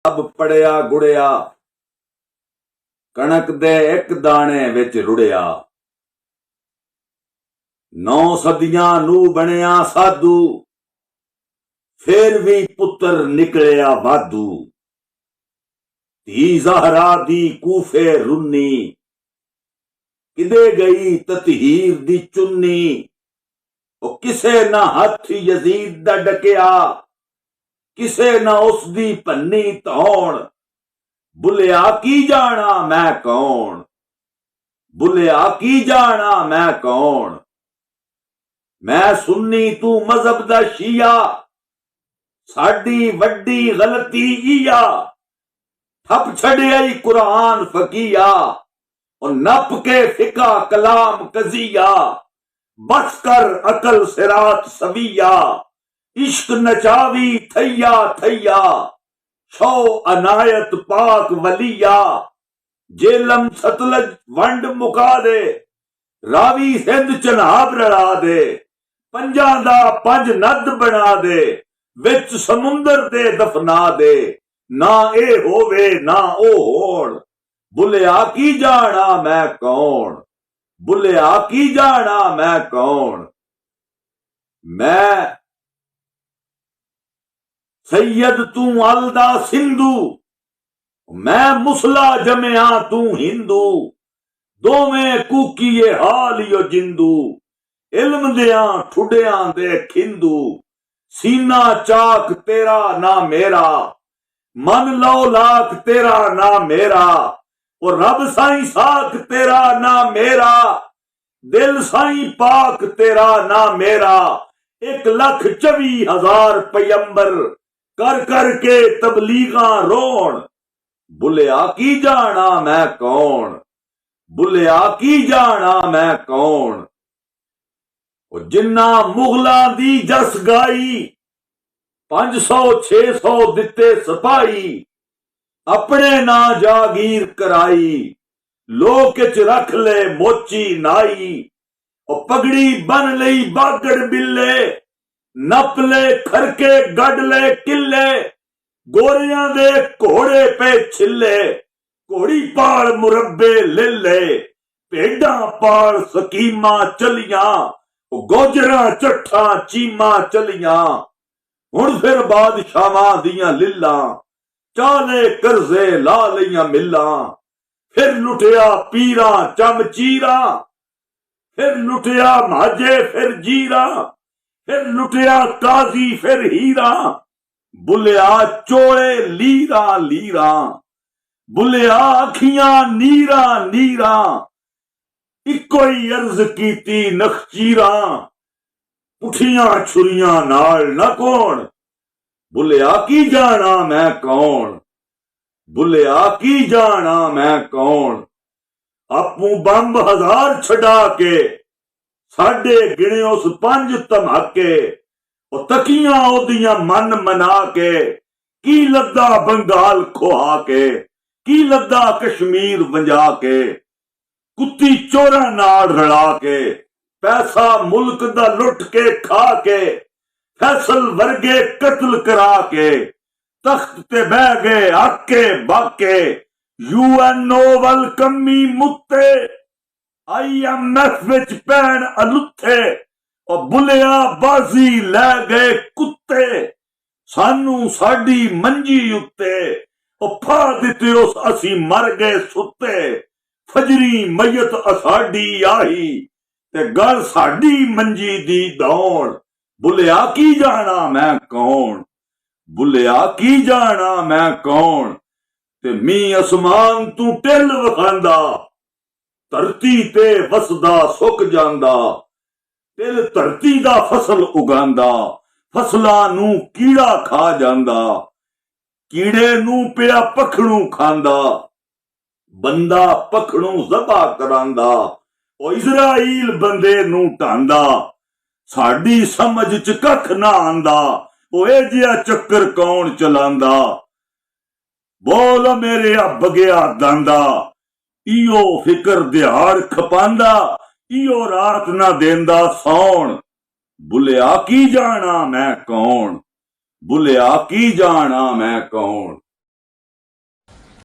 सब पड़िया गुड़िया, कणक दे एक दाने विच रुड़िया। 9 सदियां नू बनिया साधु, फिर भी पुत्र निकलिया वाधू। धी ज़हरा दी कूफे रुन्नी, किदे गई ततहीर दी चुन्नी। ओ किसे ना हथ यजीद दा डकिया, किसे ना उसदी भन्नी धौण। बुलिया की जाना मैं कौन, बुलिया की जाना मैं कौन। मैं सुन्नी तू मजहब दा शिया, साडी वड्डी गलती इया। ठप छड़िया कुरान फकीया, और नप के फिका कलाम कजिया। बस कर अकल सिरात सविया, इश्क नचावी थैया थैया। शो अनायत पाक वलिया, जेलम सतलज वंड मुका दे। रावी सिंध चनाब रला दे, पंजां दा पंज नद बना दे। विच समुंदर दे दफना दे, ना ए होवे ना ओ होण। बुलिया की जाना मैं कौन, बुलिया की जाना मैं कौन। मैं सैयद तू अलदा सिंधु, मैं मुसला जमिया तू हिंदू। दोवें कूकीए हाल यो जिंदू, इल्म दियां ठुडियां दे खिंदू। सीना चाक तेरा ना मेरा, मन लो लाख तेरा ना मेरा। और रब साईं साख तेरा ना मेरा, दिल साईं पाक तेरा ना मेरा। 1,24,000 पैगंबर कर कर के तबलीगा रोण। बुलिया की जाना मैं कौन, बुलिया की जाना मैं कौन। और जिन्ना मुगलां दी जस गाई, 500-600 दिते सिपाही। अपने ना जागीर कराई, लोक च रख ले मोची नाई। और पगड़ी बन लई बागड़ बिल्ले, नप ले खरके गढ़ ले किले। गोरियां दे घोड़े पे छिले, घोड़ी पाल मुरब्बे ले। भेडां पाल सकीमा चलियां, गोजरां चट्ठा चीमा चलियां। हुण फिर बादशाहां दियां लिल्लां, चाले करजे ला लियां मिल्लां। फिर लुटिया पीरा चमचीरा, फिर लुटिया माजे फिर जीरा। फिर लुटिया काजी फिर हीरा, बुलिया चोले लीरा लीरा। बुलिया अखियां नीरा नीरा, इको ही अर्ज कीती नखचीरा। पुठियां छुरियां नाल न कौन, बुलिया की जाना मैं कौन, बुलिया की जाना मैं कौन। आपू बंब 1000 छड़ा के, साडे गिने उस 5 धमाके। और तकियां ओदियां मन मना के, की लद्दा बंगाल खुआ के, की लद्दा कश्मीर वंजा के। कुत्ती चोरा नाल रला के, पैसा मुल्क दा लुट के खा के। फैसल वर्गे कत्ल करा के, तख्त ते बह गए आके बाके। यूएनओ वल कमी मुत्ते, IMF विच पैन अलुत्थे। और बुलिया बाजी लै गए कुत्ते, सानू साडी मंजी उत्ते। और फा दिते उस असी मर गए सुत्ते। फजरी मैयत असाडी आई, ते गल साडी मंजी दी दौड़। बुलिया की जाना मैं कौन, बुलिया की जाना मैं कौन। ते मी असमान तू टिल वखांदा, धरती ते वसदा सुक जांदा। तिल धरती दा फसल उगांदा, फसलां नू कीड़ा खा जांदा। कीड़े नू पिया पखड़ू खांदा, बंदा पखड़ू ज़बा करांदा। ओ इज़राइल बंदे नू ढांदा, साडी समझ च कख ना आंदा। ओ ए जिहा चक्कर कौन चलांदा, बोल मेरे बगया दांदा। इयो फिकर दिहाड़ खपांदा, इयो रात ना देंदा सौण। बुलिया की जाना मैं कौन, बुलिया की जाना मैं कौन।